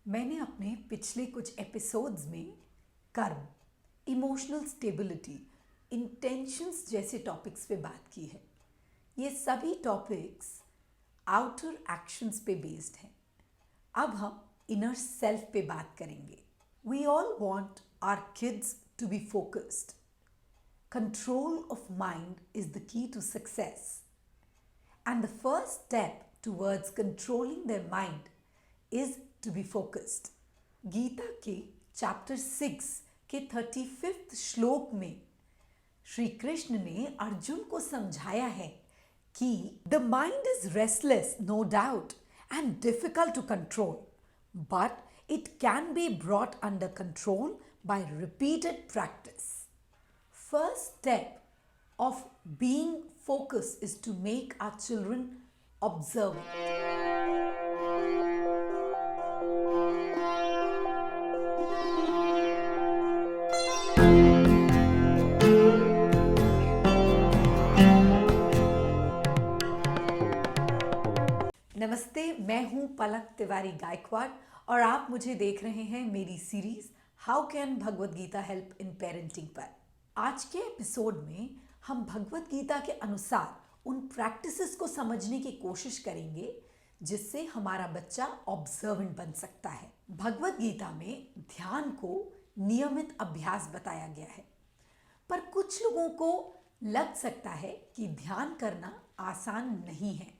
मैंने अपने पिछले कुछ एपिसोड्स में कर्म, इमोशनल स्टेबिलिटी, इंटेंशंस जैसे टॉपिक्स पे बात की है। ये सभी टॉपिक्स आउटर एक्शंस पे बेस्ड हैं। अब हम इनर सेल्फ पे बात करेंगे। We all want our kids to be focused. Control of mind is the key to success. And the first step towards controlling their mind is to be focused. Gita के chapter 6 के 35th श्लोक में श्री कृष्ण ने अर्जुन को समझाया है कि the mind is restless no doubt and difficult to control, but it can be brought under control by repeated practice. First step of being focused is to make our children observant. नमस्ते, मैं हूं पलक तिवारी गायकवाड़ और आप मुझे देख रहे हैं मेरी series how can Bhagavad Gita help in parenting पर. आज के एपिसोड में हम भगवद गीता के अनुसार उन प्रैक्टिसेस को समझने की कोशिश करेंगे जिससे हमारा बच्चा ऑब्जर्वेंट बन सकता है. भगवद गीता में ध्यान को नियमित अभ्यास बताया गया है, पर कुछ लोगों को लग सकता है कि ध्यान करना आसान नहीं है.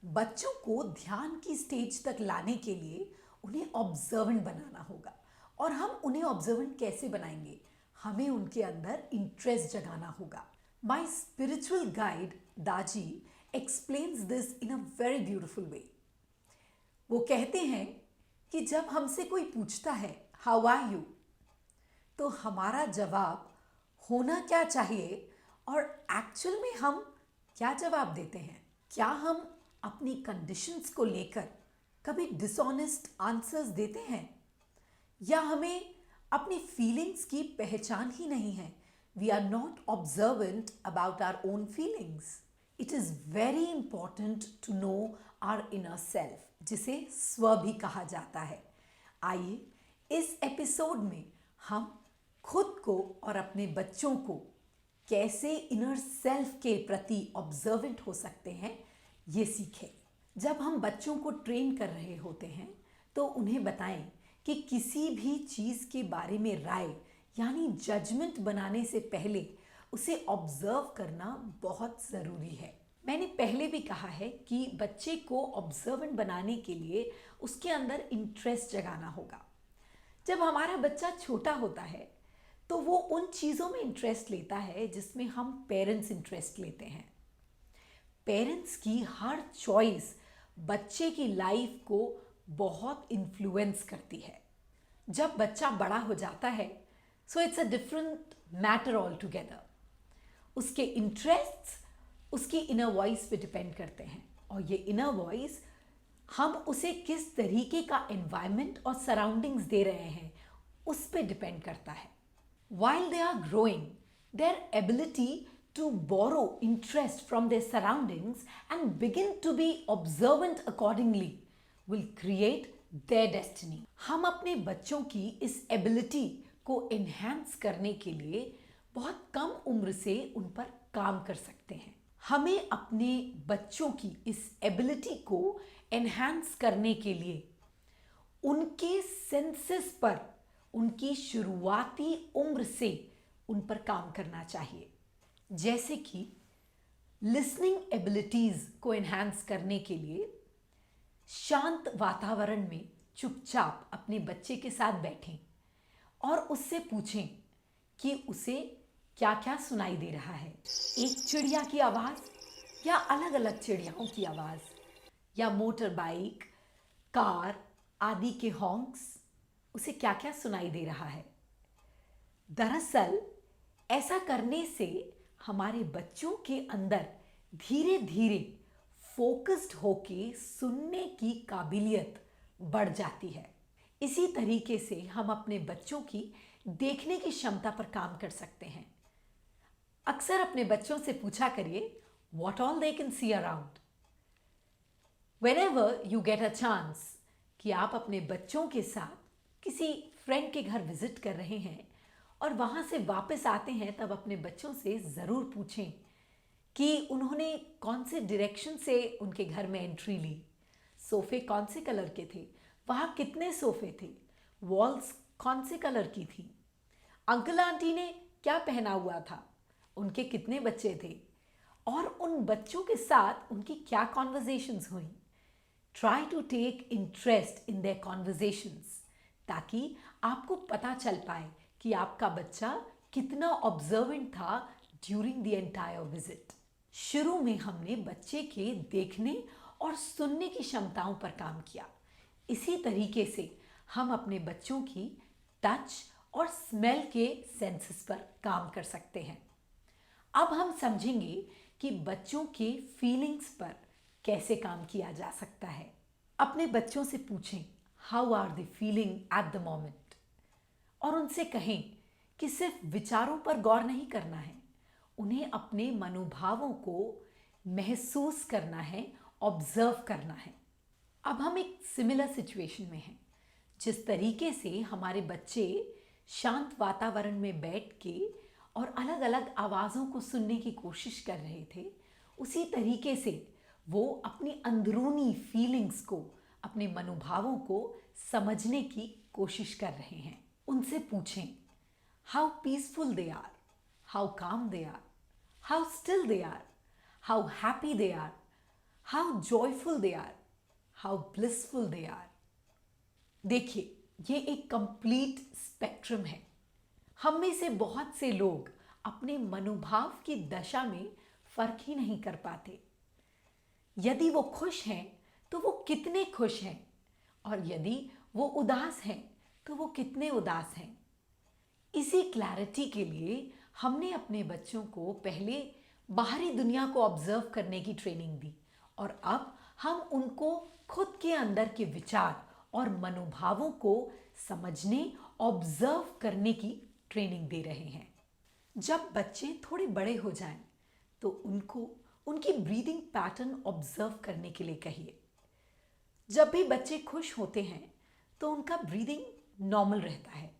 बच्चों को ध्यान की स्टेज तक लाने के लिए उन्हें ऑब्जर्वेंट बनाना होगा. और हम उन्हें ऑब्जर्वेंट कैसे बनाएंगे? हमें उनके अंदर इंटरेस्ट जगाना होगा. My spiritual guide Daji explains this in a very beautiful way. वो कहते हैं कि जब हमसे कोई पूछता है हाउ आर यू, तो हमारा जवाब होना क्या चाहिए और एक्चुअल में हम क्या जवाब देते हैं. क्या हम अपनी कंडीशंस को लेकर कभी डिसऑनेस्ट आंसर्स देते हैं, या हमें अपनी फीलिंग्स की पहचान ही नहीं है? We are not observant about our own feelings. It is very important to know our inner self, जिसे स्व भी कहा जाता है. आइए इस एपिसोड में हम खुद को और अपने बच्चों को कैसे इनर सेल्फ के प्रति ऑब्जर्वेंट हो सकते हैं ये सीखें. जब हम बच्चों को ट्रेन कर रहे होते हैं तो उन्हें बताएं कि किसी भी चीज़ के बारे में राय यानी जजमेंट बनाने से पहले उसे ऑब्जर्व करना बहुत ज़रूरी है. मैंने पहले भी कहा है कि बच्चे को ऑब्जर्वेंट बनाने के लिए उसके अंदर इंटरेस्ट जगाना होगा. जब हमारा बच्चा छोटा होता है तो वो उन चीज़ों में इंटरेस्ट लेता है जिसमें हम पेरेंट्स इंटरेस्ट लेते हैं. पेरेंट्स की हर चॉइस बच्चे की लाइफ को बहुत इन्फ्लुएंस करती है. जब बच्चा बड़ा हो जाता है so it's a different matter all together. उसके इंटरेस्ट्स उसकी इनर वॉइस पे डिपेंड करते हैं, और ये इनर वॉइस हम उसे किस तरीके का एनवायरनमेंट और सराउंडिंग्स दे रहे हैं उस पे डिपेंड करता है. While they are growing, their ability to borrow interest from their surroundings and begin to be observant accordingly will create their destiny. हम अपने बच्चों की इस एबिलिटी को एनहांस करने के लिए बहुत कम उम्र से उन पर काम कर सकते हैं. हमें अपने बच्चों की इस एबिलिटी को एनहांस करने के लिए उनके सेंसेस पर उनकी शुरुआती उम्र से उन पर काम करना चाहिए. जैसे कि लिसनिंग एबिलिटीज़ को एनहांस करने के लिए शांत वातावरण में चुपचाप अपने बच्चे के साथ बैठें और उससे पूछें कि उसे क्या क्या सुनाई दे रहा है. एक चिड़िया की आवाज़ या अलग अलग चिड़ियाओं की आवाज़, या मोटर बाइक, कार आदि के हॉर्न्स, उसे क्या क्या सुनाई दे रहा है. दरअसल ऐसा करने से हमारे बच्चों के अंदर धीरे धीरे फोकस्ड होके सुनने की काबिलियत बढ़ जाती है. इसी तरीके से हम अपने बच्चों की देखने की क्षमता पर काम कर सकते हैं. अक्सर अपने बच्चों से पूछा करिए what all they can see around. Whenever you get a chance, कि आप अपने बच्चों के साथ किसी फ्रेंड के घर विजिट कर रहे हैं और वहाँ से वापस आते हैं, तब अपने बच्चों से ज़रूर पूछें कि उन्होंने कौन से डायरेक्शन से उनके घर में एंट्री ली, सोफ़े कौन से कलर के थे, वहाँ कितने सोफ़े थे, वॉल्स कौन से कलर की थी, अंकल आंटी ने क्या पहना हुआ था, उनके कितने बच्चे थे और उन बच्चों के साथ उनकी क्या कॉन्वर्जेशंस हुई। Try to take interest in their conversations ताकि आपको पता चल पाए कि आपका बच्चा कितना ऑब्जर्वेंट था ड्यूरिंग द एंटायर विजिट। शुरू में हमने बच्चे के देखने और सुनने की क्षमताओं पर काम किया। इसी तरीके से हम अपने बच्चों की टच और स्मेल के सेंसेस पर काम कर सकते हैं। अब हम समझेंगे कि बच्चों के फीलिंग्स पर कैसे काम किया जा सकता है। अपने बच्चों से पूछें how are they feeling at the moment और उनसे कहें कि सिर्फ विचारों पर गौर नहीं करना है, उन्हें अपने मनोभावों को महसूस करना है, ऑब्जर्व करना है। अब हम एक सिमिलर सिचुएशन में हैं। जिस तरीके से हमारे बच्चे शांत वातावरण में बैठ के और अलग अलग आवाज़ों को सुनने की कोशिश कर रहे थे, उसी तरीके से वो अपनी अंदरूनी फीलिंग्स को, अपने मनोभावों को समझने की कोशिश कर रहे हैं। उनसे पूछें how peaceful they are, how calm they are, how still they are, how happy they are, how joyful they are, how blissful they are. देखिए, ये एक कंप्लीट स्पेक्ट्रम है। हम में से बहुत से लोग अपने मनोभाव की दशा में फर्क ही नहीं कर पाते। यदि वो खुश हैं तो वो कितने खुश हैं, और यदि वो उदास हैं तो वो कितने उदास हैं। इसी क्लैरिटी के लिए हमने अपने बच्चों को पहले बाहरी दुनिया को ऑब्जर्व करने की ट्रेनिंग दी और अब हम उनको खुद के अंदर के विचार और मनोभावों को समझने, ऑब्जर्व करने की ट्रेनिंग दे रहे हैं। जब बच्चे थोड़े बड़े हो जाएं तो उनको उनकी ब्रीदिंग पैटर्न ऑब्जर्व करने के लिए कहिए। जब भी बच्चे खुश होते हैं तो उनका ब्रीदिंग नॉर्मल रहता है,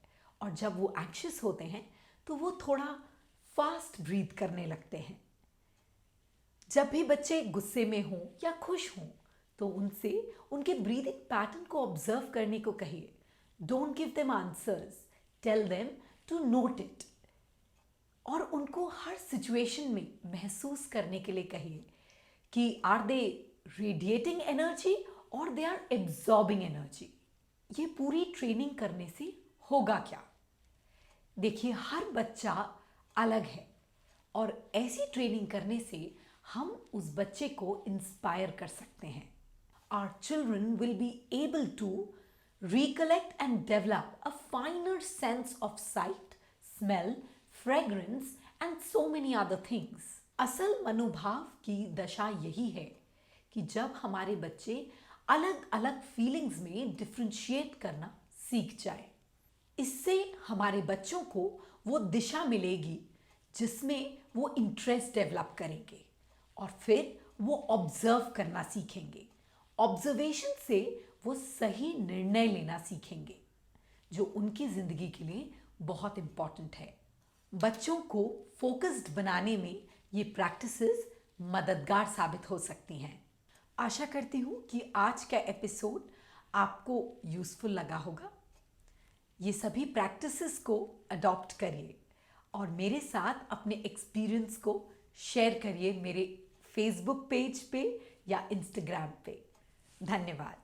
और जब वो एंग्शियस होते हैं तो वो थोड़ा फास्ट ब्रीथ करने लगते हैं। जब भी बच्चे गुस्से में हों या खुश हों तो उनसे उनके ब्रीदिंग पैटर्न को ऑब्जर्व करने को कहिए। Don't give them answers, tell them to note it. और उनको हर सिचुएशन में महसूस करने के लिए कहिए कि आर दे रेडिएटिंग एनर्जी और दे आर एब्जॉर्बिंग एनर्जी। ये पूरी ट्रेनिंग करने से होगा क्या? देखिए, हर बच्चा अलग है और ऐसी ट्रेनिंग करने से हम उस बच्चे को इंस्पायर कर सकते हैं। Our children will be able to recollect and develop a finer sense of sight, smell, fragrance and so many other things. असल मनोभाव की दशा यही है कि जब हमारे बच्चे अलग अलग फीलिंग्स में डिफ्रेंशिएट करना सीख जाए, इससे हमारे बच्चों को वो दिशा मिलेगी जिसमें वो इंटरेस्ट डेवलप करेंगे और फिर वो ऑब्जर्व करना सीखेंगे। ऑब्जर्वेशन से वो सही निर्णय लेना सीखेंगे जो उनकी ज़िंदगी के लिए बहुत इम्पॉर्टेंट है। बच्चों को फोकस्ड बनाने में ये प्रैक्टिसेस मददगार साबित हो सकती हैं। आशा करती हूँ कि आज का एपिसोड आपको यूज़फुल लगा होगा। ये सभी प्रैक्टिसेस को अडॉप्ट करिए और मेरे साथ अपने एक्सपीरियंस को शेयर करिए मेरे फेसबुक पेज पे या इंस्टाग्राम पे। धन्यवाद।